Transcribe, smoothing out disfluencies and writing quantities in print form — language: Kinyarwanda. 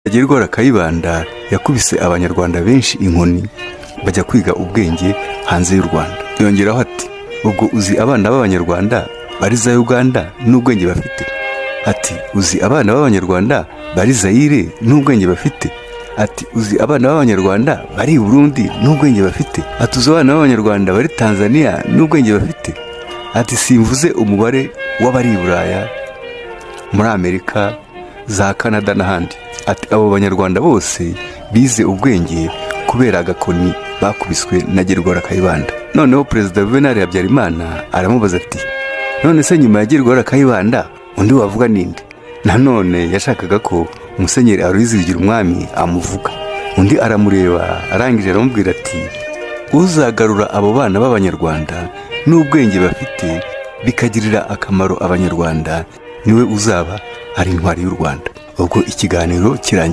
Gerigora Kayibanda yakubise abanyarwanda benshi inkoni bajya kwiga ubwenge hanze y'u Rwanda. Yongeraho ati ubwo uzi abana b'abanyarwanda bari za Uganda n'ubwenge bafite. Ati uzi abana b'abanyarwanda bari Zaire n'ubwenge bafite. Ati uzi abana b'abanyarwanda bari i Burundi n'ubwenge bafite. Ati uzi abana b'abanyarwanda bari Tanzania n'ubwenge bafite. Ati simvuze umubare w'abari i Buraya, muri Amerika, za Canada n'ahandi. Ati abo banyarwanda bose bize ubwenge kubera agakoni bakubiswe na Gerigora Kayibanda. Noneho Perezida Juvenal Habyarimana aramubaza ati none se nyuma ya Gerigora Kayibanda undi wavuga ninde? Nanone yashakaga ko Musenyeri Aloyizi BIGIRUMWAMI amuvuga. Undi aramureba arangije aramubwira ati uzagarura abo bana b'abanyarwanda n'ubwenge bafite bikagirira akamaro abanyarwanda niwe uzaba ari intwari y'u Rwanda. Ubwo ikiganiro kirangiye.